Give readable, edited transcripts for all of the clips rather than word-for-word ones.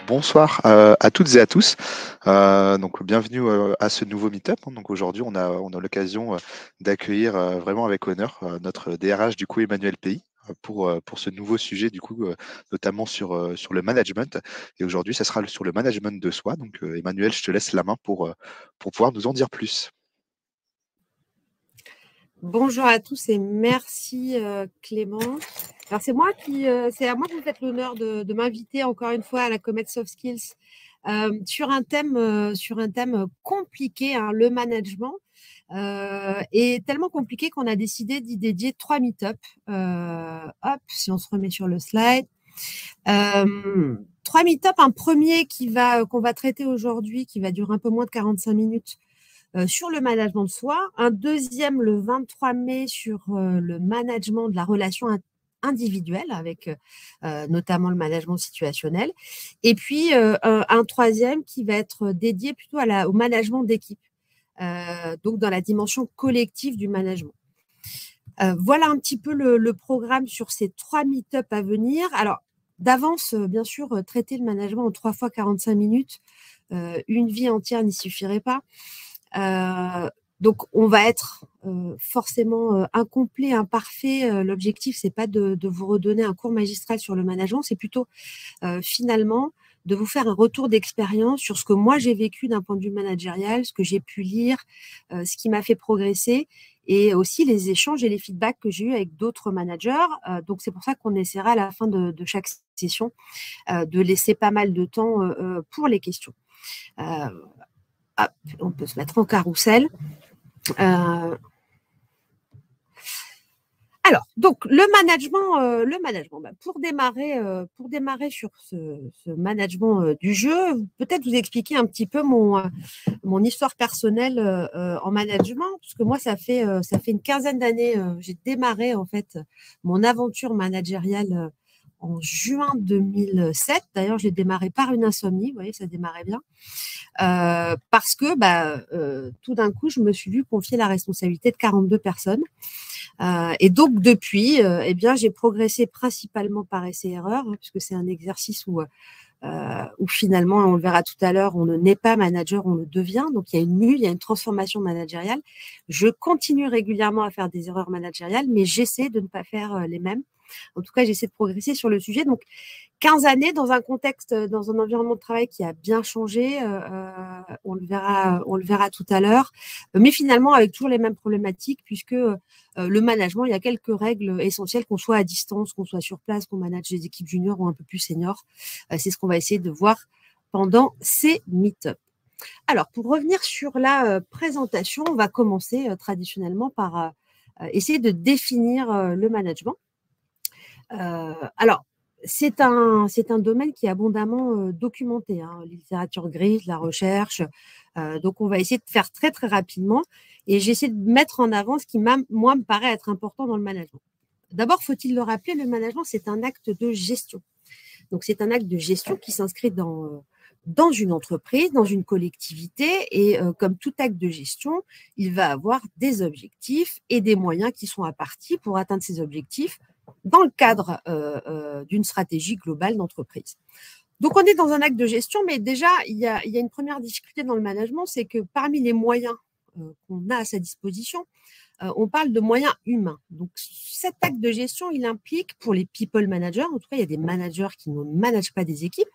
Bonsoir à toutes et à tous. Donc bienvenue à ce nouveau meet-up. Donc aujourd'hui, on a l'occasion d'accueillir vraiment avec honneur notre DRH du coup Emmanuel Pays pour ce nouveau sujet du coup notamment sur le management. Et aujourd'hui, ça sera sur le management de soi. Donc Emmanuel, je te laisse la main pour pouvoir nous en dire plus. Bonjour à tous et merci Clément. Alors c'est à moi que vous faites l'honneur de m'inviter encore une fois à la Comet Soft Skills sur un thème compliqué, hein, le management, et tellement compliqué qu'on a décidé d'y dédier 3 meet-up. Hop, si on se remet sur le slide. 3 meet-up, un premier qu'on va traiter aujourd'hui, qui va durer un peu moins de 45 minutes, sur le management de soi, un deuxième le 23 mai sur le management de la relation individuelle avec notamment le management situationnel, et puis un troisième qui va être dédié plutôt au management d'équipe, donc dans la dimension collective du management. Voilà un petit peu le programme sur ces 3 meet-up à venir. Alors, d'avance, bien sûr, traiter le management en 3 fois 45 minutes, une vie entière n'y suffirait pas. Donc, on va être forcément incomplet, imparfait. L'objectif, c'est pas de vous redonner un cours magistral sur le management, c'est plutôt finalement de vous faire un retour d'expérience sur ce que moi j'ai vécu d'un point de vue managérial, ce que j'ai pu lire, ce qui m'a fait progresser, et aussi les échanges et les feedbacks que j'ai eus avec d'autres managers. Donc, c'est pour ça qu'on essaiera à la fin de chaque session de laisser pas mal de temps pour les questions. Hop, on peut se mettre en carrousel. Alors, donc le management. Pour démarrer sur ce management du jeu, peut-être vous expliquer un petit peu mon histoire personnelle en management, parce que moi ça fait une quinzaine d'années, j'ai démarré en fait mon aventure managériale en juin 2007. D'ailleurs, j'ai démarré par une insomnie, vous voyez, ça démarrait bien. Parce que tout d'un coup, je me suis vue confier la responsabilité de 42 personnes. Et donc, depuis, j'ai progressé principalement par essai-erreur, hein, puisque c'est un exercice où finalement, on le verra tout à l'heure, on ne naît pas manager, on le devient. Donc, il y a une transformation managériale. Je continue régulièrement à faire des erreurs managériales, mais j'essaie de ne pas faire les mêmes. En tout cas, j'essaie de progresser sur le sujet. Donc, 15 années dans un contexte, dans un environnement de travail qui a bien changé, on le verra tout à l'heure, mais finalement avec toujours les mêmes problématiques, puisque le management, il y a quelques règles essentielles, qu'on soit à distance, qu'on soit sur place, qu'on manage des équipes juniors ou un peu plus seniors. C'est ce qu'on va essayer de voir pendant ces meet-up. Alors, pour revenir sur la présentation, on va commencer traditionnellement par essayer de définir le management. Alors, c'est un domaine qui est abondamment documenté, hein, la littérature grise, la recherche. Donc, on va essayer de faire très, très rapidement. Et j'essaie de mettre en avant ce qui, moi, me paraît être important dans le management. D'abord, faut-il le rappeler, le management, c'est un acte de gestion. Donc, c'est un acte de gestion qui s'inscrit dans une entreprise, dans une collectivité. Et comme tout acte de gestion, il va avoir des objectifs et des moyens qui sont impartis pour atteindre ces objectifs dans le cadre d'une stratégie globale d'entreprise. Donc, on est dans un acte de gestion, mais déjà, il y a une première difficulté dans le management, c'est que parmi les moyens qu'on a à sa disposition, on parle de moyens humains. Donc, cet acte de gestion, il implique pour les people managers, en tout cas, il y a des managers qui ne managent pas des équipes,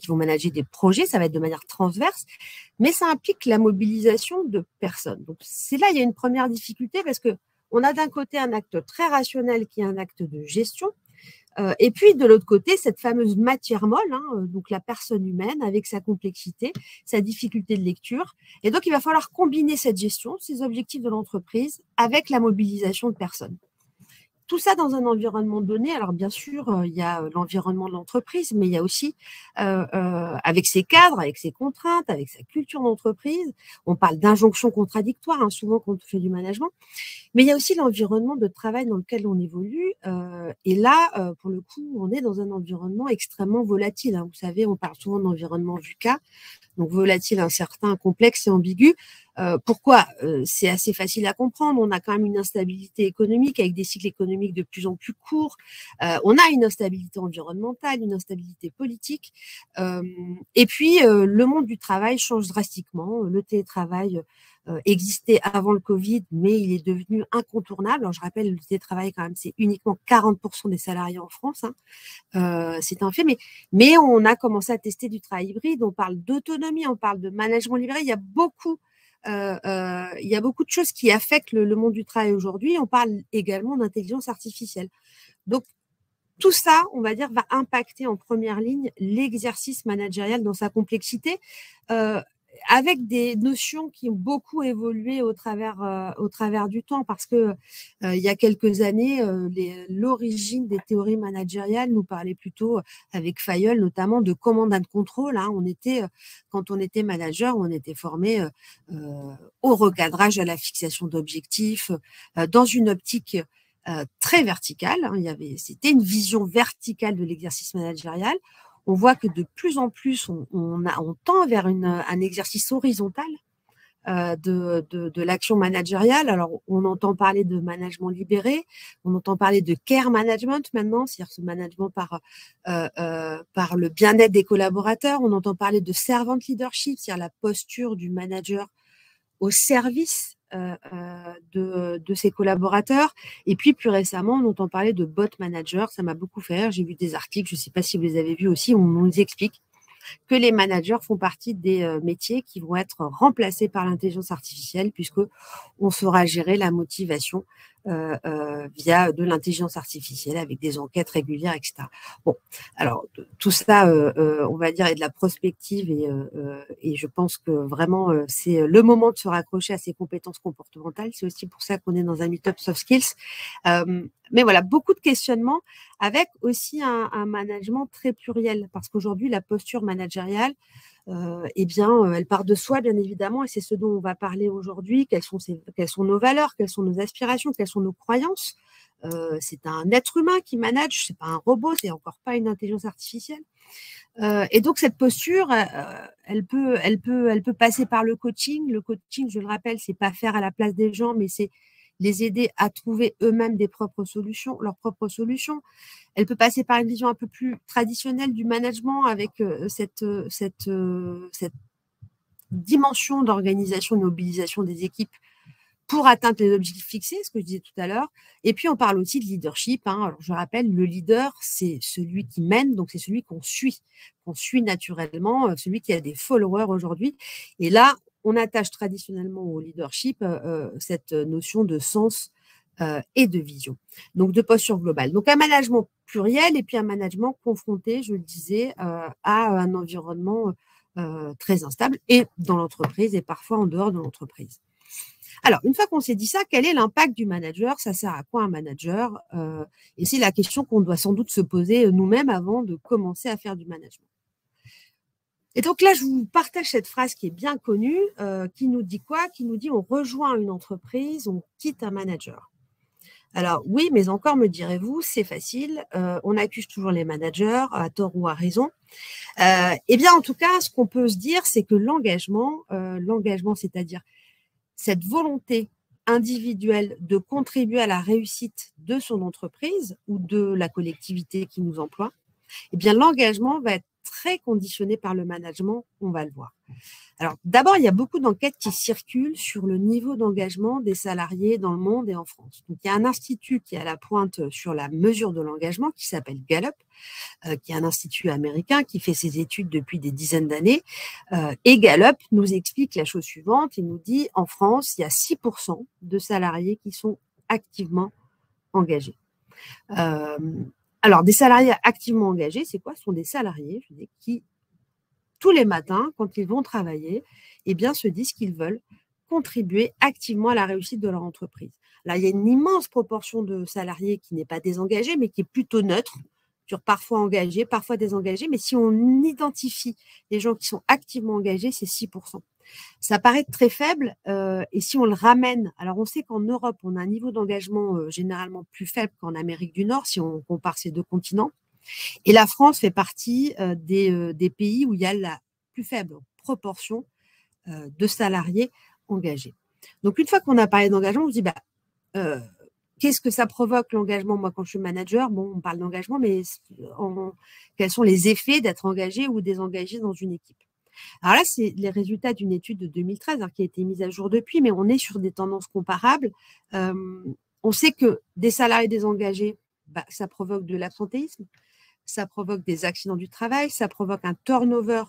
qui vont manager des projets, ça va être de manière transverse, mais ça implique la mobilisation de personnes. Donc, c'est là, il y a une première difficulté parce que on a d'un côté un acte très rationnel qui est un acte de gestion, et puis de l'autre côté, cette fameuse matière molle, hein, donc la personne humaine avec sa complexité, sa difficulté de lecture. Et donc, il va falloir combiner cette gestion, ces objectifs de l'entreprise, avec la mobilisation de personnes. Tout ça dans un environnement donné. Alors, bien sûr, il y a l'environnement de l'entreprise, mais il y a aussi, avec ses cadres, avec ses contraintes, avec sa culture d'entreprise. On parle d'injonctions contradictoires, hein, souvent quand on fait du management. Mais il y a aussi l'environnement de travail dans lequel on évolue. Et là, pour le coup, on est dans un environnement extrêmement volatile, hein. Vous savez, on parle souvent d'environnement VUCA. Donc volatile, incertain, complexe et ambigu. Pourquoi? C'est assez facile à comprendre. On a quand même une instabilité économique avec des cycles économiques de plus en plus courts. On a une instabilité environnementale, une instabilité politique. Et puis, le monde du travail change drastiquement. Le télétravail existait avant le Covid, mais il est devenu incontournable. Alors, je rappelle, le télétravail, quand même, c'est uniquement 40% des salariés en France. C'est un fait, mais on a commencé à tester du travail hybride. On parle d'autonomie, on parle de management libéré. Il y a beaucoup de choses qui affectent le monde du travail aujourd'hui. On parle également d'intelligence artificielle. Donc, tout ça, on va dire, va impacter en première ligne l'exercice managérial dans sa complexité, avec des notions qui ont beaucoup évolué au travers du temps, parce que il y a quelques années, l'origine des théories managériales nous parlait plutôt, avec Fayol notamment, de command and control. Quand on était manager, on était formé au recadrage, à la fixation d'objectifs, dans une optique très verticale. C'était une vision verticale de l'exercice managérial. On voit que de plus en plus, on tend vers un exercice horizontal de l'action managériale. Alors, on entend parler de management libéré, on entend parler de care management maintenant, c'est-à-dire ce management par le bien-être des collaborateurs. On entend parler de servant leadership, c'est-à-dire la posture du manager au service de ses collaborateurs. Et puis, plus récemment, on entend parler de bot manager. Ça m'a beaucoup fait rire. J'ai vu des articles, je ne sais pas si vous les avez vus aussi, où on nous explique que les managers font partie des métiers qui vont être remplacés par l'intelligence artificielle, puisque on saura gérer la motivation via de l'intelligence artificielle avec des enquêtes régulières, etc. Bon, alors tout ça, on va dire, est de la prospective et je pense que vraiment c'est le moment de se raccrocher à ces compétences comportementales. C'est aussi pour ça qu'on est dans un meet-up soft skills. Mais voilà, beaucoup de questionnements avec aussi un management très pluriel, parce qu'aujourd'hui, la posture managériale, elle part de soi, bien évidemment, et c'est ce dont on va parler aujourd'hui. Quelles sont nos valeurs, quelles sont nos aspirations, quelles sont nos croyances. C'est un être humain qui manage, c'est pas un robot, c'est encore pas une intelligence artificielle. Et donc cette posture, elle peut passer par le coaching. Le coaching, je le rappelle, c'est pas faire à la place des gens, mais c'est les aider à trouver eux-mêmes leurs propres solutions. Elle peut passer par une vision un peu plus traditionnelle du management, avec cette dimension d'organisation et de mobilisation des équipes pour atteindre les objectifs fixés, ce que je disais tout à l'heure. Et puis, on parle aussi de leadership. Alors, je rappelle, le leader, c'est celui qui mène, donc c'est celui qu'on suit naturellement, celui qui a des followers aujourd'hui. Et là, on attache traditionnellement au leadership cette notion de sens et de vision, donc de posture globale. Donc, un management pluriel et puis un management confronté, je le disais, à un environnement très instable, et dans l'entreprise et parfois en dehors de l'entreprise. Alors, une fois qu'on s'est dit ça, quel est l'impact du manager? Ça sert à quoi un manager? Et c'est la question qu'on doit sans doute se poser nous-mêmes avant de commencer à faire du management. Et donc là, je vous partage cette phrase qui est bien connue, qui nous dit quoi? Qui nous dit: on rejoint une entreprise, on quitte un manager. Alors oui, mais encore, me direz-vous, c'est facile. On accuse toujours les managers, à tort ou à raison. Eh bien, en tout cas, ce qu'on peut se dire, c'est que l'engagement, c'est-à-dire cette volonté individuelle de contribuer à la réussite de son entreprise ou de la collectivité qui nous emploie, eh bien, l'engagement va être très conditionné par le management, on va le voir. Alors, d'abord, il y a beaucoup d'enquêtes qui circulent sur le niveau d'engagement des salariés dans le monde et en France. Donc, il y a un institut qui est à la pointe sur la mesure de l'engagement qui s'appelle Gallup, qui est un institut américain qui fait ses études depuis des dizaines d'années. Et Gallup nous explique la chose suivante. Il nous dit, en France, il y a 6% de salariés qui sont activement engagés. Alors, des salariés activement engagés, c'est quoi? Ce sont des salariés qui, tous les matins, quand ils vont travailler, eh bien, se disent qu'ils veulent contribuer activement à la réussite de leur entreprise. Là, il y a une immense proportion de salariés qui n'est pas désengagée, mais qui est plutôt neutre, parfois engagés, parfois désengagés. Mais si on identifie les gens qui sont activement engagés, c'est 6%. Ça paraît très faible, et si on le ramène, alors on sait qu'en Europe, on a un niveau d'engagement généralement plus faible qu'en Amérique du Nord, si on compare ces deux continents. Et la France fait partie des pays où il y a la plus faible proportion de salariés engagés. Donc, une fois qu'on a parlé d'engagement, on se dit, qu'est-ce que ça provoque l'engagement? Moi, quand je suis manager, bon, on parle d'engagement, mais quels sont les effets d'être engagé ou désengagé dans une équipe? Alors là, c'est les résultats d'une étude de 2013 qui a été mise à jour depuis, mais on est sur des tendances comparables. On sait que des salariés désengagés, ça provoque de l'absentéisme, ça provoque des accidents du travail, ça provoque un turnover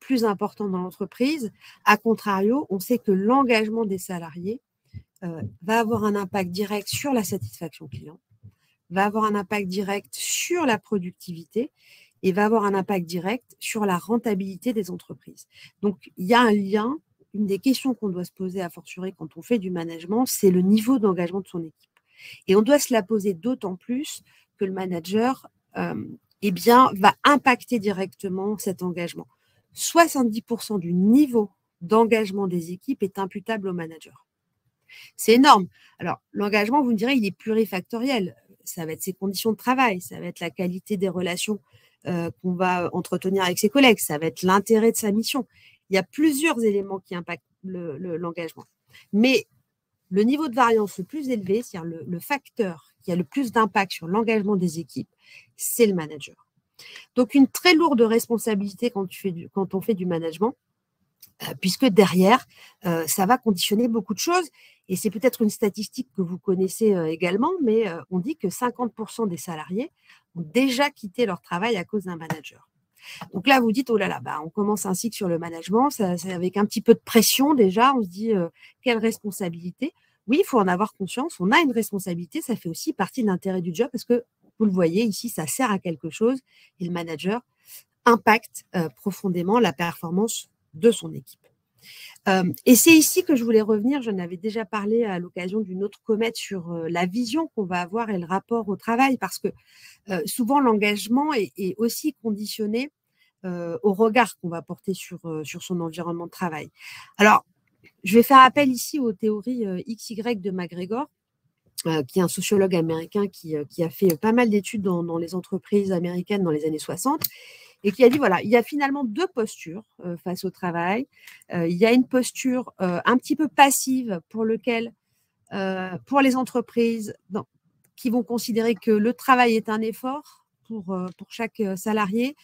plus important dans l'entreprise. A contrario, on sait que l'engagement des salariés va avoir un impact direct sur la satisfaction client, va avoir un impact direct sur la productivité et va avoir un impact direct sur la rentabilité des entreprises. Donc, il y a un lien. Une des questions qu'on doit se poser à fortiori quand on fait du management, c'est le niveau d'engagement de son équipe. Et on doit se la poser d'autant plus que le manager va impacter directement cet engagement. 70% du niveau d'engagement des équipes est imputable au manager. C'est énorme. Alors, l'engagement, vous me direz, il est plurifactoriel. Ça va être ses conditions de travail, ça va être la qualité des relations qu'on va entretenir avec ses collègues, ça va être l'intérêt de sa mission. Il y a plusieurs éléments qui impactent l'engagement. Mais le niveau de variance le plus élevé, c'est-à-dire le facteur qui a le plus d'impact sur l'engagement des équipes, c'est le manager. Donc, une très lourde responsabilité quand on fait du management, puisque derrière, ça va conditionner beaucoup de choses. Et c'est peut-être une statistique que vous connaissez également, mais on dit que 50% des salariés ont déjà quitté leur travail à cause d'un manager. Donc là, vous dites, oh là là, on commence un cycle sur le management, c'est avec un petit peu de pression déjà, on se dit, quelle responsabilité. Oui, il faut en avoir conscience, on a une responsabilité, ça fait aussi partie de l'intérêt du job, parce que, vous le voyez ici, ça sert à quelque chose, et le manager impacte profondément la performance de son équipe. Et c'est ici que je voulais revenir, j'en avais déjà parlé à l'occasion d'une autre comète sur la vision qu'on va avoir et le rapport au travail, parce que souvent l'engagement est aussi conditionné au regard qu'on va porter sur son environnement de travail. Alors, je vais faire appel ici aux théories XY de McGregor, qui est un sociologue américain qui a fait pas mal d'études dans les entreprises américaines dans les années 60, et qui a dit, voilà, il y a finalement deux postures face au travail. Il y a une posture un petit peu passive pour les entreprises qui vont considérer que le travail est un effort pour chaque salarié,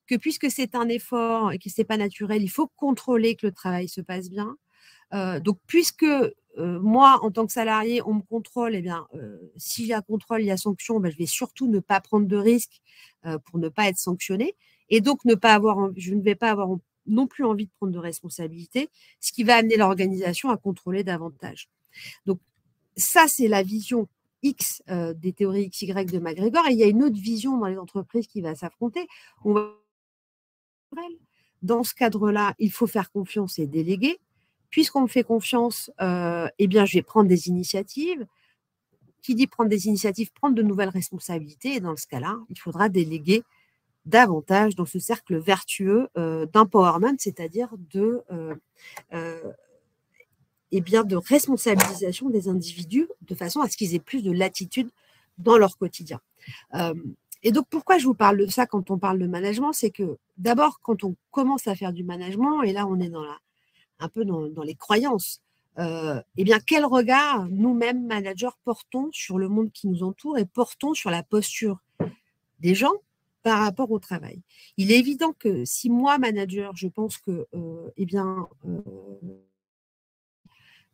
que puisque c'est un effort et que ce n'est pas naturel, il faut contrôler que le travail se passe bien. Donc, puisque moi, en tant que salarié, on me contrôle, s'il y a contrôle, il y a sanction, je vais surtout ne pas prendre de risques pour ne pas être sanctionné. Et donc, je ne vais pas avoir non plus envie de prendre de responsabilité, ce qui va amener l'organisation à contrôler davantage. Donc, ça, c'est la vision X des théories XY de McGregor. Et il y a une autre vision dans les entreprises qui va s'affronter. Dans ce cadre-là, il faut faire confiance et déléguer. Puisqu'on me fait confiance, je vais prendre des initiatives. Qui dit prendre des initiatives, prendre de nouvelles responsabilités. Et dans ce cas-là, il faudra déléguer davantage dans ce cercle vertueux d'empowerment, c'est-à-dire de responsabilisation des individus de façon à ce qu'ils aient plus de latitude dans leur quotidien. Et donc, pourquoi je vous parle de ça quand on parle de management? C'est que d'abord, quand on commence à faire du management, et là, on est un peu dans les croyances, quel regard nous-mêmes, managers, portons sur le monde qui nous entoure et portons sur la posture des gens par rapport au travail. Il est évident que si moi, manager, je pense que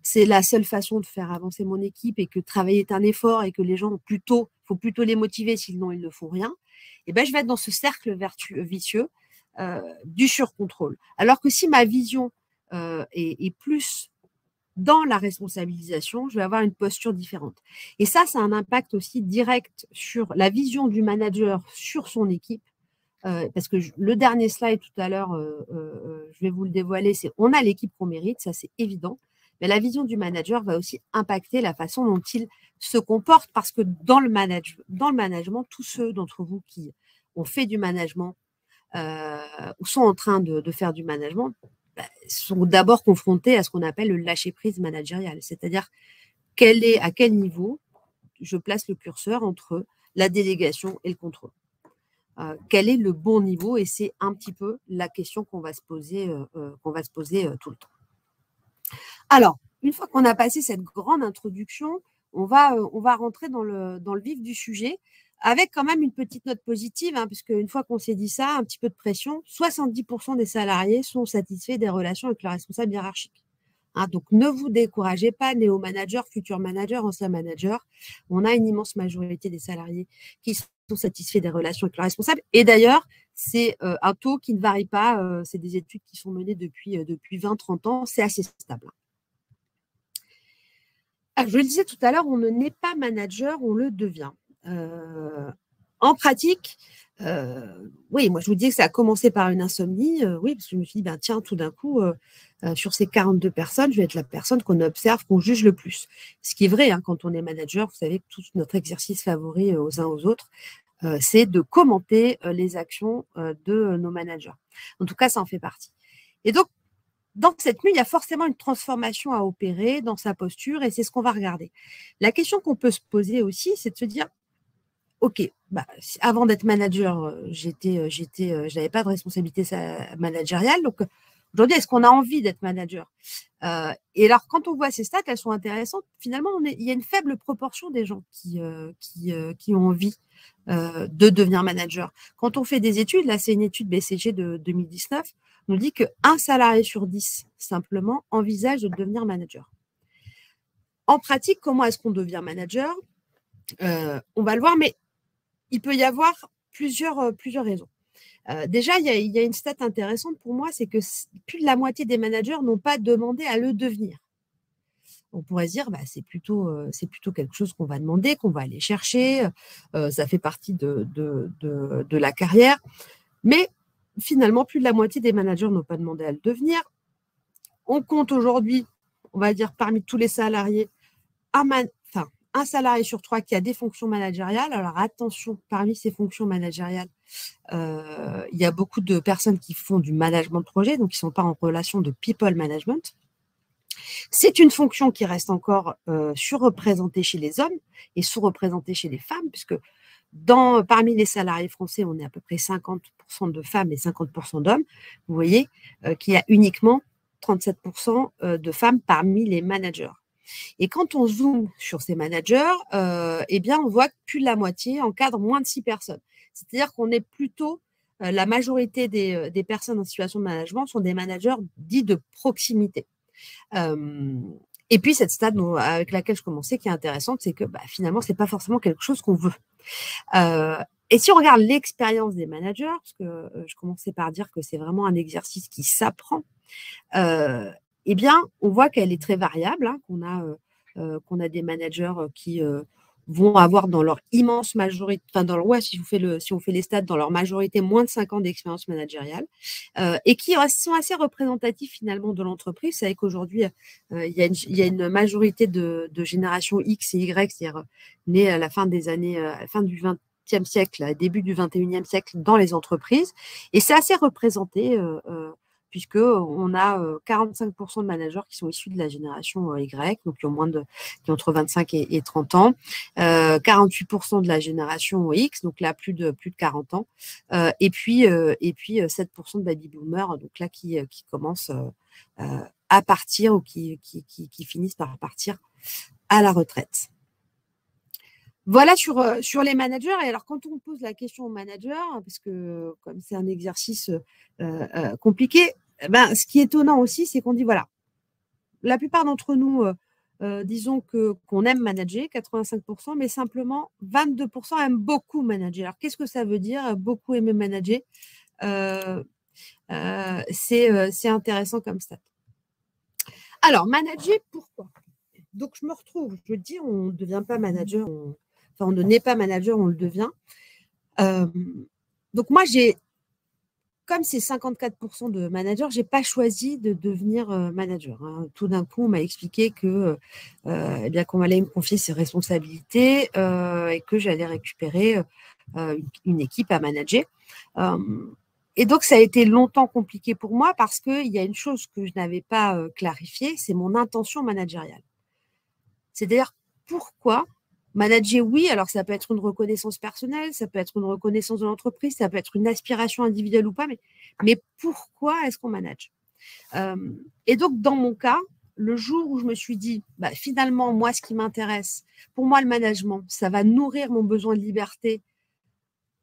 c'est la seule façon de faire avancer mon équipe et que travailler est un effort et que les gens il faut plutôt les motiver, sinon ils ne font rien, je vais être dans ce cercle vicieux du surcontrôle. Alors que si ma vision est plus dans la responsabilisation, je vais avoir une posture différente. Et ça a un impact aussi direct sur la vision du manager sur son équipe. Parce que le dernier slide tout à l'heure, je vais vous le dévoiler, c'est on a l'équipe qu'on mérite, ça c'est évident. Mais la vision du manager va aussi impacter la façon dont il se comporte, parce que dans le management, tous ceux d'entre vous qui ont fait du management ou sont en train de faire du management sont d'abord confrontés à ce qu'on appelle le lâcher-prise managérial, c'est-à-dire à quel niveau je place le curseur entre la délégation et le contrôle. quel est le bon niveau, et c'est un petit peu la question qu'on va se poser, tout le temps. Alors, une fois qu'on a passé cette grande introduction, on va rentrer dans le vif du sujet, avec quand même une petite note positive, puisque une fois qu'on s'est dit ça, un petit peu de pression, 70% des salariés sont satisfaits des relations avec leurs responsables hiérarchiques. Donc, ne vous découragez pas, néo-manager, futur manager, ancien manager. On a une immense majorité des salariés qui sont satisfaits des relations avec leurs responsables. Et d'ailleurs, c'est un taux qui ne varie pas. C'est des études qui sont menées depuis 20-30 ans. C'est assez stable. Je le disais tout à l'heure, on ne naît pas manager, on le devient. En pratique, oui, moi je vous dis que ça a commencé par une insomnie, oui, parce que je me suis dit, tiens, tout d'un coup, sur ces 42 personnes, je vais être la personne qu'on observe, qu'on juge le plus. Ce qui est vrai, quand on est manager, vous savez que tout notre exercice favori aux uns aux autres, c'est de commenter les actions de nos managers. En tout cas, ça en fait partie. Et donc, dans cette nuit, il y a forcément une transformation à opérer dans sa posture, et c'est ce qu'on va regarder. La question qu'on peut se poser aussi, c'est de se dire, OK, avant d'être manager, je n'avais pas de responsabilité managériale. Donc, aujourd'hui, est-ce qu'on a envie d'être manager? Et alors, quand on voit ces stats, elles sont intéressantes. Finalement, il y a une faible proportion des gens qui ont envie de devenir manager. Quand on fait des études, là, c'est une étude BCG de 2019, on nous dit qu'un salarié sur 10, simplement, envisage de devenir manager. En pratique, comment est-ce qu'on devient manager? On va le voir, mais il peut y avoir plusieurs raisons. Déjà, il y a une stat intéressante pour moi, c'est que plus de la moitié des managers n'ont pas demandé à le devenir. On pourrait se dire, c'est plutôt quelque chose qu'on va demander, qu'on va aller chercher, ça fait partie de la carrière. Mais finalement, plus de la moitié des managers n'ont pas demandé à le devenir. On compte aujourd'hui, on va dire parmi tous les salariés, un salarié sur 3 qui a des fonctions managériales. Alors attention, parmi ces fonctions managériales, il y a beaucoup de personnes qui font du management de projet, donc qui ne sont pas en relation de people management. C'est une fonction qui reste encore surreprésentée chez les hommes et sous-représentée chez les femmes, puisque parmi les salariés français, on est à peu près 50% de femmes et 50% d'hommes. Vous voyez qu'il y a uniquement 37% de femmes parmi les managers. Et quand on zoome sur ces managers, on voit que plus de la moitié encadrent moins de 6 personnes. C'est-à-dire qu'on est plutôt, la majorité des personnes en situation de management sont des managers dits de proximité. Et puis, cette stat avec laquelle je commençais, qui est intéressante, c'est que finalement, ce n'est pas forcément quelque chose qu'on veut. Et si on regarde l'expérience des managers, parce que je commençais par dire que c'est vraiment un exercice qui s'apprend, on voit qu'elle est très variable, qu'on a des managers qui vont avoir dans leur immense majorité, si on fait les stats, dans leur majorité moins de 5 ans d'expérience managériale, et qui sont assez représentatifs finalement de l'entreprise. Vous savez qu'aujourd'hui, il y a une majorité de génération X et Y, c'est-à-dire née à la fin des années, fin du XXe siècle, début du XXIe siècle dans les entreprises, et c'est assez représenté puisqu'on a 45% de managers qui sont issus de la génération Y, donc qui ont entre 25 et 30 ans, 48% de la génération X, donc là plus de 40 ans, et puis 7% de baby boomers, donc là qui commencent à partir ou qui finissent par partir à la retraite. Voilà sur les managers. Et alors, quand on pose la question aux managers, parce que comme c'est un exercice compliqué, ce qui est étonnant aussi, c'est qu'on dit, voilà, la plupart d'entre nous, disons qu'on aime manager, 85%, mais simplement 22% aiment beaucoup manager. Alors, qu'est-ce que ça veut dire, beaucoup aimer manager? C'est intéressant comme stat. Alors, manager, pourquoi? Donc, je me retrouve, je dis, on ne devient pas manager, on ne naît pas manager, on le devient. Donc, moi, comme c'est 54% de managers, je n'ai pas choisi de devenir manager. Tout d'un coup, on m'a expliqué que qu'on allait me confier ses responsabilités et que j'allais récupérer une équipe à manager. Et donc, ça a été longtemps compliqué pour moi parce qu'il y a une chose que je n'avais pas clarifiée, c'est mon intention managériale. C'est-à-dire, pourquoi Manager, oui, alors ça peut être une reconnaissance personnelle, ça peut être une reconnaissance de l'entreprise, ça peut être une aspiration individuelle ou pas, mais pourquoi est-ce qu'on manage? Et donc, dans mon cas, le jour où je me suis dit, bah, finalement, moi, ce qui m'intéresse, pour moi, le management, ça va nourrir mon besoin de liberté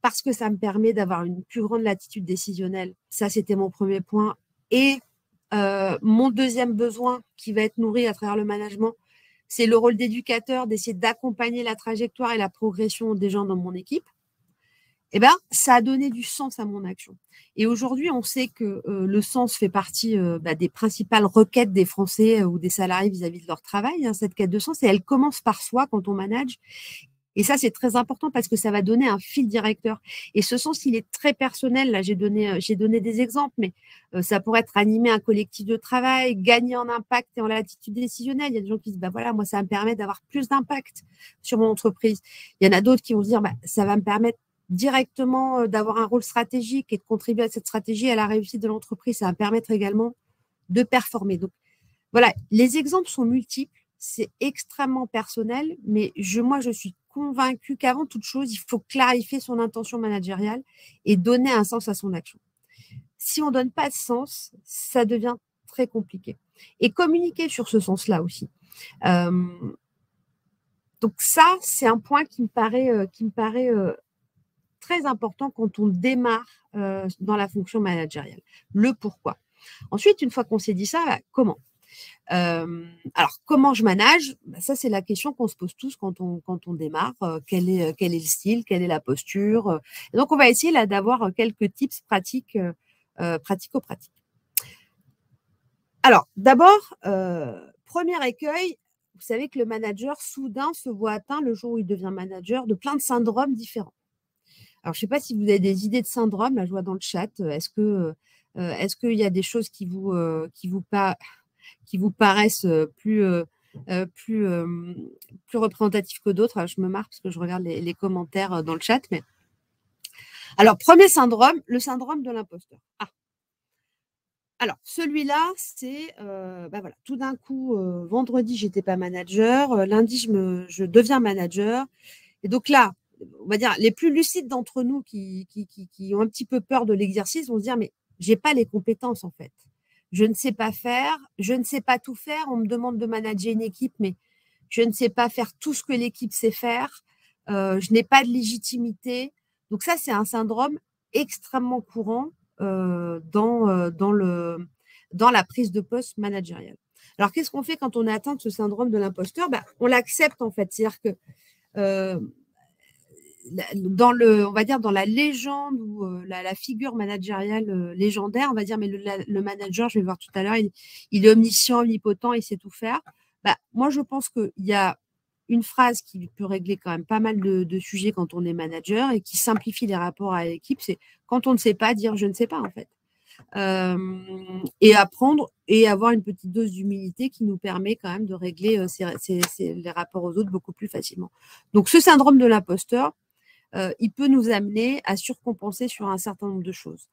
parce que ça me permet d'avoir une plus grande latitude décisionnelle. Ça, c'était mon premier point. Et mon deuxième besoin qui va être nourri à travers le management, c'est le rôle d'éducateur, d'essayer d'accompagner la trajectoire et la progression des gens dans mon équipe. Eh ben, ça a donné du sens à mon action. Et aujourd'hui, on sait que le sens fait partie des principales requêtes des Français ou des salariés vis-à-vis de leur travail, hein, cette quête de sens, et elle commence par soi quand on manage. Et ça, c'est très important parce que ça va donner un fil directeur. Et ce sens, il est très personnel. Là, j'ai donné des exemples, mais ça pourrait être animer un collectif de travail, gagner en impact et en latitude décisionnelle. Il y a des gens qui disent, bah voilà, moi, ça me permet d'avoir plus d'impact sur mon entreprise. Il y en a d'autres qui vont se dire, bah, ça va me permettre directement d'avoir un rôle stratégique et de contribuer à cette stratégie, à la réussite de l'entreprise. Ça va me permettre également de performer. Donc, voilà, les exemples sont multiples. C'est extrêmement personnel, mais moi, je suis convaincue qu'avant toute chose, il faut clarifier son intention managériale et donner un sens à son action. Si on ne donne pas de sens, ça devient très compliqué. Et communiquer sur ce sens-là aussi. Donc ça, c'est un point qui me paraît très important quand on démarre dans la fonction managériale. Le pourquoi. Ensuite, une fois qu'on s'est dit ça, comment ? Alors, comment je manage? Ça, c'est la question qu'on se pose tous quand on démarre. Quel est le style? Quelle est la posture? Et donc, on va essayer là d'avoir quelques tips pratiques, pratico-pratiques. Alors, d'abord, premier écueil, vous savez que le manager, soudain, se voit atteint le jour où il devient manager de plein de syndromes différents. Alors, je ne sais pas si vous avez des idées de syndromes. Là, je vois dans le chat. Est-ce qu'il y a des choses qui vous paraissent plus représentatives que d'autres? Je me marre parce que je regarde les commentaires dans le chat. Mais... Alors, premier syndrome, le syndrome de l'imposteur. Alors, celui-là, c'est, voilà, tout d'un coup, vendredi, je n'étais pas manager. Lundi, je deviens manager. Et donc là, on va dire, les plus lucides d'entre nous qui ont un petit peu peur de l'exercice vont se dire, mais je n'ai pas les compétences, en fait. Je ne sais pas faire, je ne sais pas tout faire. On me demande de manager une équipe, mais je ne sais pas faire tout ce que l'équipe sait faire. Je n'ai pas de légitimité. Donc ça, c'est un syndrome extrêmement courant dans la prise de poste managériale. Alors, qu'est-ce qu'on fait quand on est atteint de ce syndrome de l'imposteur? On l'accepte, en fait. C'est-à-dire que on va dire dans la légende ou la figure managériale légendaire, on va dire, mais le manager, je vais voir tout à l'heure, il est omniscient, omnipotent, il sait tout faire. Moi, je pense qu'il y a une phrase qui peut régler quand même pas mal de sujets quand on est manager et qui simplifie les rapports à l'équipe, c'est quand on ne sait pas, dire je ne sais pas, en fait. Et apprendre et avoir une petite dose d'humilité qui nous permet quand même de régler les rapports aux autres beaucoup plus facilement. Donc, ce syndrome de l'imposteur, il peut nous amener à surcompenser sur un certain nombre de choses.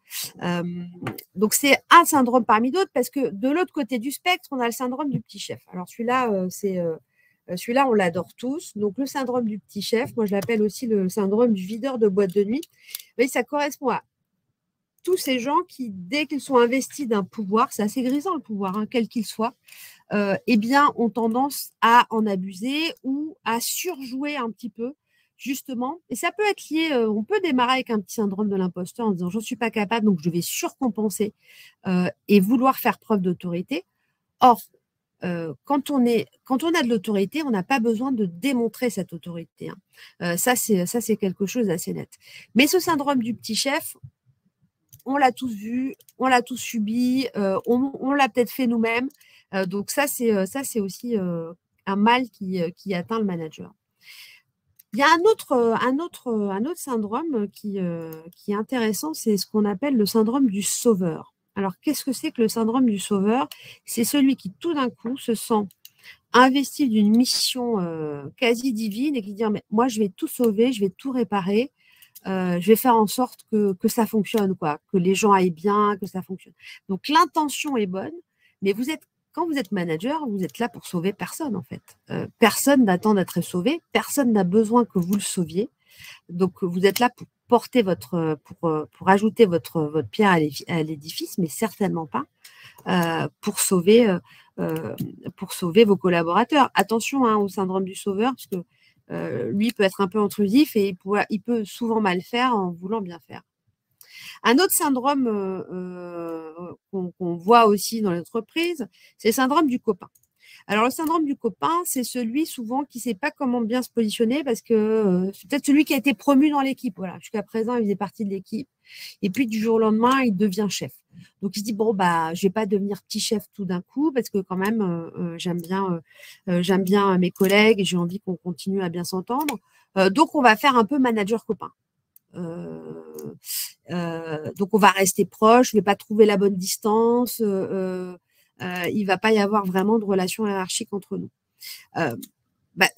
Donc, c'est un syndrome parmi d'autres parce que de l'autre côté du spectre, on a le syndrome du petit chef. Alors, celui-là, on l'adore tous. Donc, le syndrome du petit chef, moi, je l'appelle aussi le syndrome du videur de boîte de nuit. Mais ça correspond à tous ces gens qui, dès qu'ils sont investis d'un pouvoir, c'est assez grisant le pouvoir, hein, quel qu'il soit, eh bien, ont tendance à en abuser ou à surjouer un petit peu, justement. Et ça peut être lié, on peut démarrer avec un petit syndrome de l'imposteur en disant « je ne suis pas capable, donc je vais surcompenser et vouloir faire preuve d'autorité ». Or, quand on a de l'autorité, on n'a pas besoin de démontrer cette autorité. Hein. Ça, c'est quelque chose d'assez net. Mais ce syndrome du petit chef, on l'a tous vu, on l'a tous subi, on l'a peut-être fait nous-mêmes. Donc ça, c'est aussi un mal qui atteint le manager. Il y a un autre syndrome qui est intéressant, c'est ce qu'on appelle le syndrome du sauveur. Alors, qu'est-ce que c'est que le syndrome du sauveur? C'est celui qui, tout d'un coup, se sent investi d'une mission quasi divine et qui dit « mais moi, je vais tout sauver, je vais tout réparer. Je vais faire en sorte que ça fonctionne, quoi, que les gens aillent bien, que ça fonctionne. » Donc, l'intention est bonne, mais vous êtes quand vous êtes manager, vous êtes là pour sauver personne, en fait. Personne n'attend d'être sauvé, personne n'a besoin que vous le sauviez. Donc, vous êtes là pour porter pour ajouter votre pierre à l'édifice, mais certainement pas pour sauver vos collaborateurs. Attention au syndrome du sauveur, parce que lui peut être un peu intrusif et il peut souvent mal faire en voulant bien faire. Un autre syndrome qu'on voit aussi dans l'entreprise, c'est le syndrome du copain. Alors, le syndrome du copain, c'est celui souvent qui ne sait pas comment bien se positionner parce que c'est peut-être celui qui a été promu dans l'équipe. Voilà, jusqu'à présent, il faisait partie de l'équipe. Et puis, du jour au lendemain, il devient chef. Donc, il se dit, bon, je ne vais pas devenir petit chef tout d'un coup parce que quand même, j'aime bien mes collègues et j'ai envie qu'on continue à bien s'entendre. Donc, on va faire un peu manager copain. Donc, on va rester proche, je ne vais pas trouver la bonne distance. Il ne va pas y avoir vraiment de relation hiérarchique entre nous.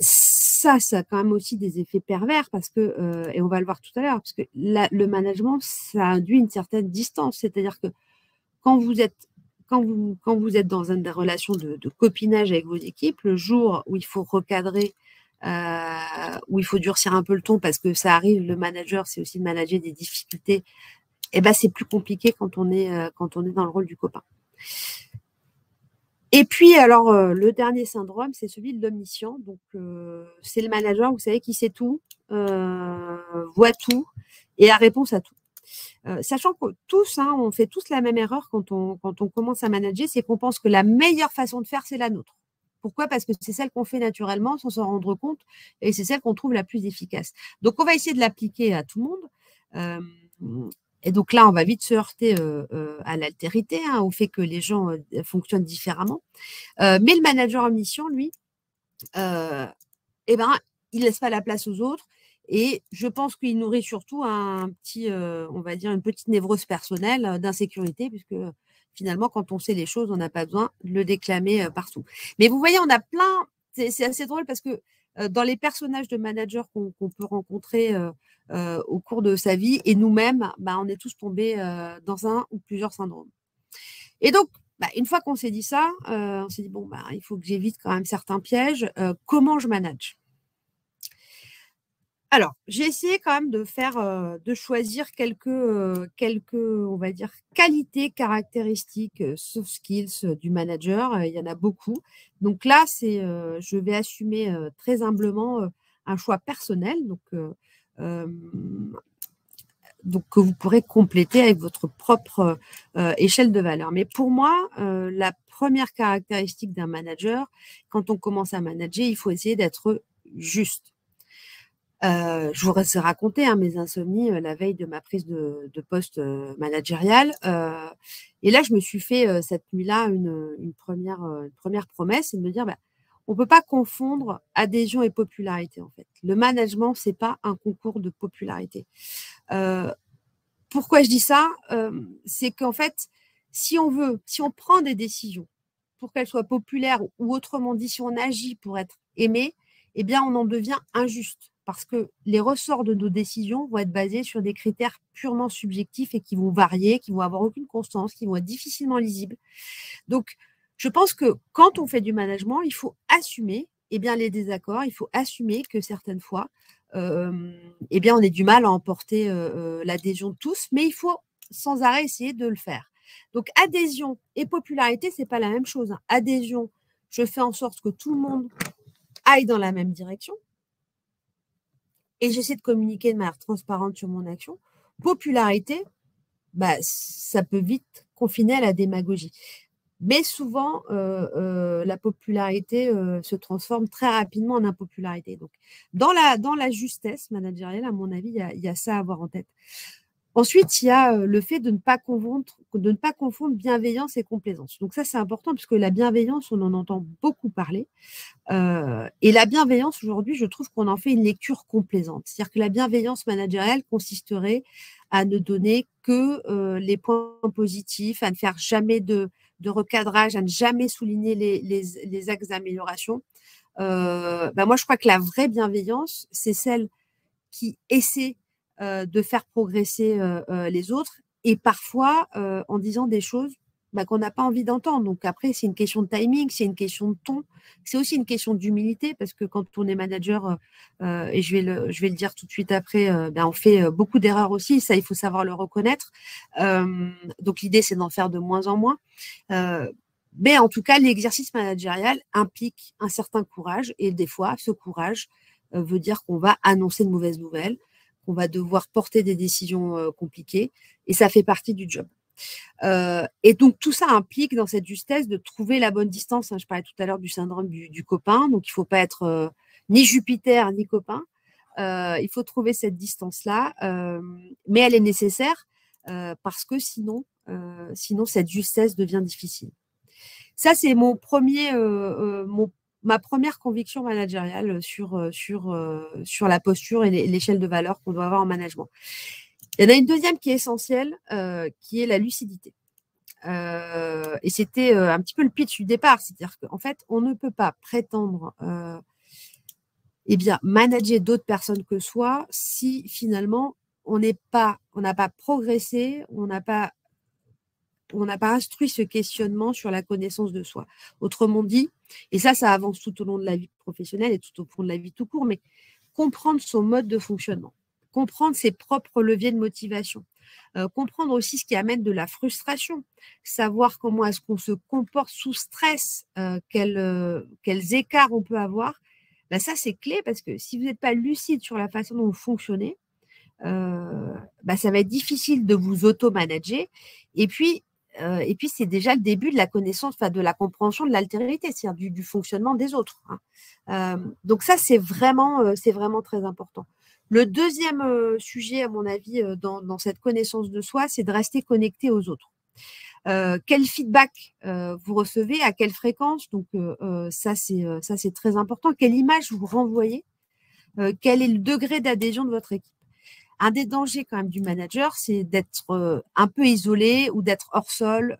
Ça a quand même aussi des effets pervers parce que, et on va le voir tout à l'heure, parce que le management, ça induit une certaine distance. C'est-à-dire que quand vous êtes dans une relation de copinage avec vos équipes, le jour où il faut recadrer, où il faut durcir un peu le ton parce que ça arrive, le manager, c'est aussi de manager des difficultés, et c'est plus compliqué quand on est dans le rôle du copain. Et puis, alors, le dernier syndrome, c'est celui de l'omniscient. Donc, c'est le manager, vous savez, qui sait tout, voit tout et a réponse à tout. Sachant que tous, on fait tous la même erreur quand on commence à manager, c'est qu'on pense que la meilleure façon de faire, c'est la nôtre. Pourquoi? Parce que c'est celle qu'on fait naturellement sans s'en rendre compte et c'est celle qu'on trouve la plus efficace. Donc, on va essayer de l'appliquer à tout le monde. Et donc là, on va vite se heurter à l'altérité, au fait que les gens fonctionnent différemment. Mais le manager omniscient, lui, il laisse pas la place aux autres. Et je pense qu'il nourrit surtout on va dire, une petite névrose personnelle d'insécurité, puisque finalement, quand on sait les choses, on n'a pas besoin de le déclamer partout. Mais vous voyez, on a plein. C'est assez drôle parce que dans les personnages de managers qu'on peut rencontrer au cours de sa vie, et nous-mêmes, on est tous tombés dans un ou plusieurs syndromes. Et donc, une fois qu'on s'est dit ça, on s'est dit, il faut que j'évite quand même certains pièges. Comment je manage? Alors, j'ai essayé quand même de choisir quelques, on va dire, qualités, caractéristiques, soft skills du manager. Il y en a beaucoup. Donc là, je vais assumer très humblement un choix personnel. Donc, que vous pourrez compléter avec votre propre échelle de valeur. Mais pour moi, la première caractéristique d'un manager, quand on commence à manager, il faut essayer d'être juste. Je vous ai raconté mes insomnies la veille de ma prise de poste managérial. Et là, je me suis fait cette nuit-là une première promesse, c'est de me dire, on ne peut pas confondre adhésion et popularité, en fait. Le management, ce n'est pas un concours de popularité. Pourquoi je dis ça? C'est qu'en fait, si on prend des décisions pour qu'elles soient populaires, ou autrement dit, si on agit pour être aimé, eh bien, on en devient injuste. Parce que les ressorts de nos décisions vont être basés sur des critères purement subjectifs et qui vont varier, qui vont avoir aucune constance, qui vont être difficilement lisibles. Donc, je pense que quand on fait du management, il faut assumer les désaccords, il faut assumer que certaines fois, on ait du mal à emporter l'adhésion de tous, mais il faut sans arrêt essayer de le faire. Donc, adhésion et popularité, ce n'est pas la même chose. Adhésion, je fais en sorte que tout le monde aille dans la même direction et j'essaie de communiquer de manière transparente sur mon action. Popularité, ça peut vite confiner à la démagogie. Mais souvent, la popularité se transforme très rapidement en impopularité. Donc, dans la justesse managériale, à mon avis, il y a ça à avoir en tête. Ensuite, il y a le fait de ne pas confondre bienveillance et complaisance. Donc ça, c'est important parce que la bienveillance, on en entend beaucoup parler. Et la bienveillance, aujourd'hui, je trouve qu'on en fait une lecture complaisante. C'est-à-dire que la bienveillance managériale consisterait à ne donner que les points positifs, à ne faire jamais de recadrage, à ne jamais souligner les axes d'amélioration. Moi, je crois que la vraie bienveillance, c'est celle qui essaie de faire progresser les autres et parfois en disant des choses qu'on n'a pas envie d'entendre. Donc après, c'est une question de timing, c'est une question de ton, c'est aussi une question d'humilité, parce que quand on est manager, et je vais le dire tout de suite après, on fait beaucoup d'erreurs aussi, ça il faut savoir le reconnaître. Donc l'idée, c'est d'en faire de moins en moins. Mais en tout cas, l'exercice managérial implique un certain courage, et des fois, ce courage veut dire qu'on va annoncer de mauvaises nouvelles, qu'on va devoir porter des décisions compliquées, et ça fait partie du job. Et donc, tout ça implique dans cette justesse de trouver la bonne distance. Je parlais tout à l'heure du syndrome du copain, donc il ne faut pas être ni Jupiter ni copain. Il faut trouver cette distance-là, mais elle est nécessaire parce que sinon, cette justesse devient difficile. Ça, c'est ma première conviction managériale sur la posture et l'échelle de valeur qu'on doit avoir en management. Il y en a une deuxième qui est essentielle, qui est la lucidité. Et c'était un petit peu le pitch du départ, c'est-à-dire qu'en fait, on ne peut pas prétendre manager d'autres personnes que soi si finalement on n'a pas progressé, on n'a pas instruit ce questionnement sur la connaissance de soi. Autrement dit, et ça avance tout au long de la vie professionnelle et tout au long de la vie tout court, mais comprendre son mode de fonctionnement, comprendre ses propres leviers de motivation, comprendre aussi ce qui amène de la frustration, savoir comment est-ce qu'on se comporte sous stress, quels écarts on peut avoir. Ça, c'est clé, parce que si vous n'êtes pas lucide sur la façon dont vous fonctionnez, ça va être difficile de vous auto-manager. Et puis, c'est déjà le début de la connaissance, de la compréhension de l'altérité, c'est-à-dire du fonctionnement des autres. Donc ça, c'est vraiment très important. Le deuxième sujet, à mon avis, dans cette connaissance de soi, c'est de rester connecté aux autres. Quel feedback vous recevez, à quelle fréquence? Donc ça, c'est très important. Quelle image vous renvoyez? Quel est le degré d'adhésion de votre équipe? Un des dangers quand même du manager, c'est d'être un peu isolé ou d'être hors sol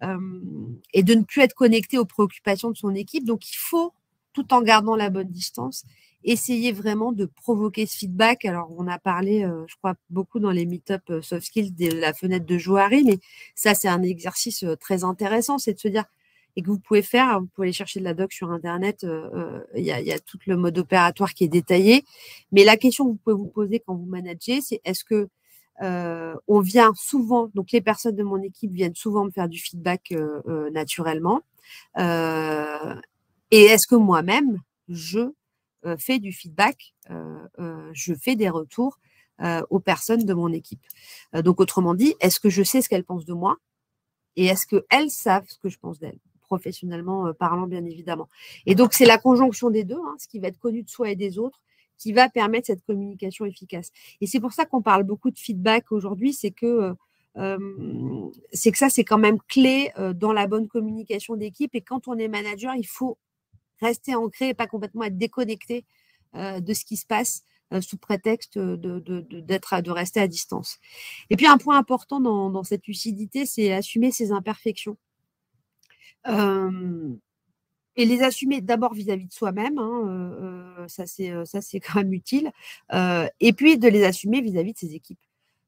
et de ne plus être connecté aux préoccupations de son équipe. Donc, il faut, tout en gardant la bonne distance, essayer vraiment de provoquer ce feedback. Alors, on a parlé, je crois, beaucoup dans les meet-up soft skills de la fenêtre de Johari, mais ça, c'est un exercice très intéressant, c'est de se dire, et que vous pouvez faire, vous pouvez aller chercher de la doc sur Internet, il y a tout le mode opératoire qui est détaillé. Mais la question que vous pouvez vous poser quand vous managez, c'est est-ce que on vient souvent, donc les personnes de mon équipe viennent souvent me faire du feedback naturellement. Et est-ce que moi-même, je fais du feedback, je fais des retours aux personnes de mon équipe. Donc, autrement dit, est-ce que je sais ce qu'elles pensent de moi et est-ce qu'elles savent ce que je pense d'elles, professionnellement parlant, bien évidemment. Et donc, c'est la conjonction des deux, ce qui va être connu de soi et des autres, qui va permettre cette communication efficace. Et c'est pour ça qu'on parle beaucoup de feedback aujourd'hui, c'est que ça, c'est quand même clé dans la bonne communication d'équipe. Et quand on est manager, il faut rester ancré et pas complètement être déconnecté de ce qui se passe sous prétexte de rester à distance. Et puis, un point important dans cette lucidité, c'est assumer ses imperfections. Et les assumer d'abord vis-à-vis de soi-même, ça c'est quand même utile, et puis de les assumer vis-à-vis de ses équipes.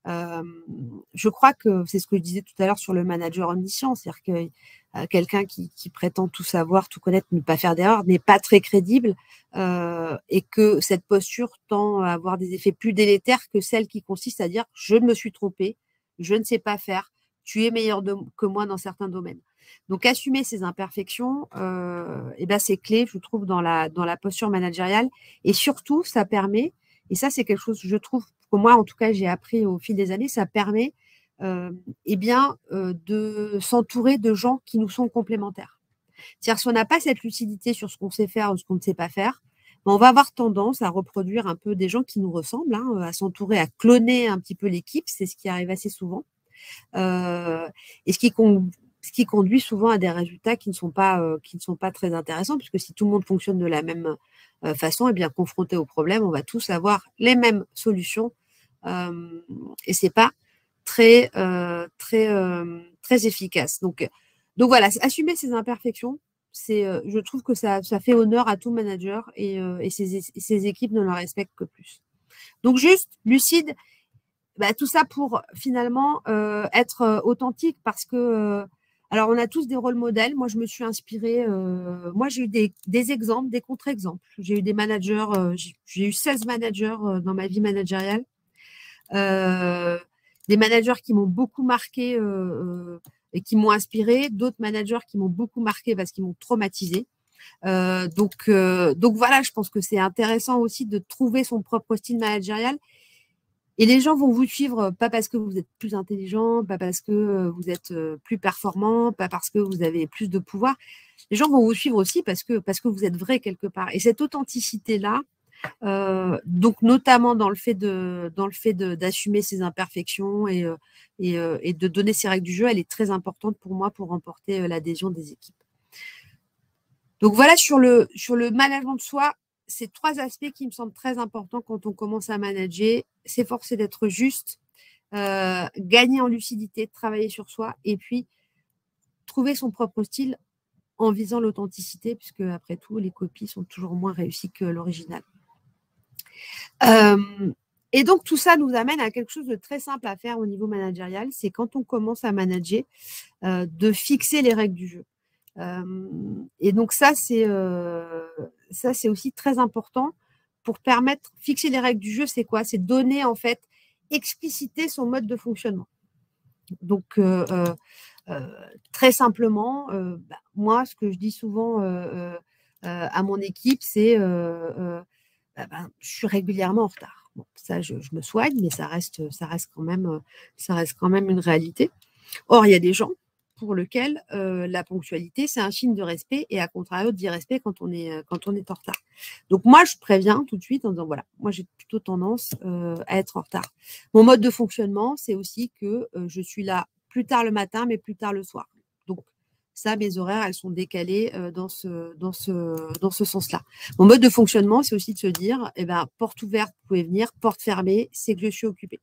Je crois que c'est ce que je disais tout à l'heure sur le manager omniscient, c'est-à-dire que quelqu'un qui prétend tout savoir, tout connaître, ne pas faire d'erreur, n'est pas très crédible, et que cette posture tend à avoir des effets plus délétères que celle qui consiste à dire « je me suis trompé, je ne sais pas faire, tu es meilleur que moi dans certains domaines ». Donc, assumer ses imperfections, c'est clé, je trouve, dans la posture managériale. Et surtout, ça permet, et ça, c'est quelque chose, je trouve, que moi, en tout cas, j'ai appris au fil des années, ça permet de s'entourer de gens qui nous sont complémentaires. C'est-à-dire, si on n'a pas cette lucidité sur ce qu'on sait faire ou ce qu'on ne sait pas faire, on va avoir tendance à reproduire un peu des gens qui nous ressemblent, à s'entourer, à cloner un petit peu l'équipe. C'est ce qui arrive assez souvent. Et ce qui conduit souvent à des résultats qui ne sont pas très intéressants, puisque si tout le monde fonctionne de la même façon, confronté au problème, on va tous avoir les mêmes solutions, et c'est pas très efficace. Donc voilà, assumer ses imperfections, je trouve que ça fait honneur à tout manager, et ses équipes ne le respectent que plus. Donc juste lucide tout ça pour finalement être authentique parce que alors on a tous des rôles modèles. Moi, je me suis inspirée. Moi, j'ai eu des exemples, des contre-exemples. J'ai eu des managers. J'ai eu 16 managers dans ma vie managériale. Des managers qui m'ont beaucoup marqué et qui m'ont inspiré. D'autres managers qui m'ont beaucoup marqué parce qu'ils m'ont traumatisé. Donc voilà, je pense que c'est intéressant aussi de trouver son propre style managérial. Et les gens vont vous suivre pas parce que vous êtes plus intelligent, pas parce que vous êtes plus performant, pas parce que vous avez plus de pouvoir. Les gens vont vous suivre aussi parce que vous êtes vrai quelque part. Et cette authenticité-là, donc notamment dans le fait d'assumer ses imperfections et de donner ses règles du jeu, elle est très importante pour moi pour remporter l'adhésion des équipes. Donc voilà sur le management de soi, ces 3 aspects qui me semblent très importants quand on commence à manager, s'efforcer d'être juste, gagner en lucidité, travailler sur soi et puis trouver son propre style en visant l'authenticité puisque après tout, les copies sont toujours moins réussies que l'original. Et donc, tout ça nous amène à quelque chose de très simple à faire au niveau managérial, c'est quand on commence à manager, de fixer les règles du jeu. Et donc ça, c'est aussi très important pour permettre, fixer les règles du jeu, c'est quoi? C'est donner, en fait, expliciter son mode de fonctionnement. Donc, très simplement, moi, ce que je dis souvent à mon équipe, c'est je suis régulièrement en retard. Bon, ça, je me soigne, mais ça reste quand même une réalité. Or, il y a des gens pour lesquels la ponctualité, c'est un signe de respect et à contrario d'irrespect quand on est en retard. Donc, moi, je préviens tout de suite en disant, voilà, moi, j'ai plutôt tendance à être en retard. Mon mode de fonctionnement, c'est aussi que je suis là plus tard le matin, mais plus tard le soir. Donc, ça, mes horaires, elles sont décalées dans ce sens-là. Mon mode de fonctionnement, c'est aussi de se dire, porte ouverte, vous pouvez venir, porte fermée, c'est que je suis occupée.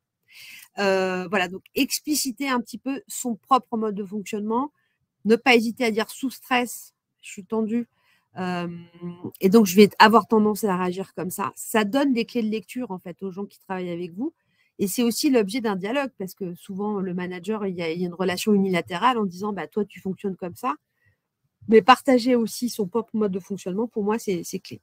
Voilà, donc expliciter un petit peu son propre mode de fonctionnement, ne pas hésiter à dire sous stress, je suis tendue, et donc je vais avoir tendance à réagir comme ça. Ça donne des clés de lecture en fait aux gens qui travaillent avec vous. Et c'est aussi l'objet d'un dialogue parce que souvent le manager, il y a une relation unilatérale en disant toi tu fonctionnes comme ça, mais partager aussi son propre mode de fonctionnement, pour moi c'est clé.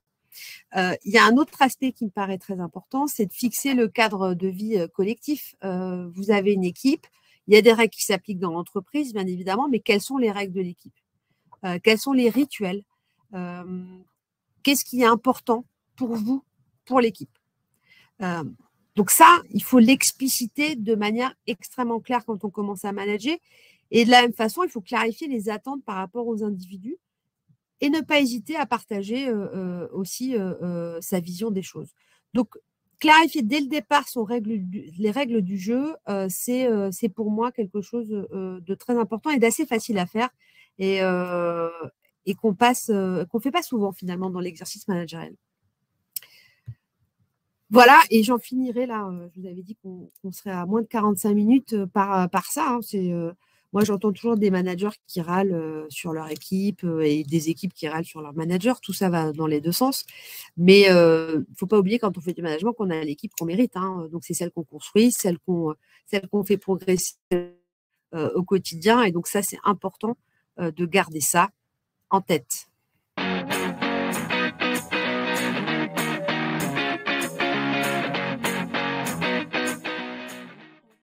Il y a un autre aspect qui me paraît très important, c'est de fixer le cadre de vie collectif. Vous avez une équipe, il y a des règles qui s'appliquent dans l'entreprise, bien évidemment, mais quelles sont les règles de l'équipe? Quels sont les rituels? Qu'est-ce qui est important pour vous, pour l'équipe? Donc ça, il faut l'expliciter de manière extrêmement claire quand on commence à manager. Et de la même façon, il faut clarifier les attentes par rapport aux individus et ne pas hésiter à partager aussi sa vision des choses. Donc, clarifier dès le départ les règles du jeu, c'est pour moi quelque chose de très important et d'assez facile à faire et qu'on fait pas souvent finalement dans l'exercice managérial. Voilà, et j'en finirai là. Je vous avais dit qu'on serait à moins de 45 minutes par ça. Hein, moi, j'entends toujours des managers qui râlent sur leur équipe et des équipes qui râlent sur leur manager. Tout ça va dans les deux sens. Mais il ne faut pas oublier quand on fait du management qu'on a l'équipe qu'on mérite. Hein. Donc, c'est celle qu'on construit, celle qu'on fait progresser au quotidien. Et donc, ça, c'est important de garder ça en tête.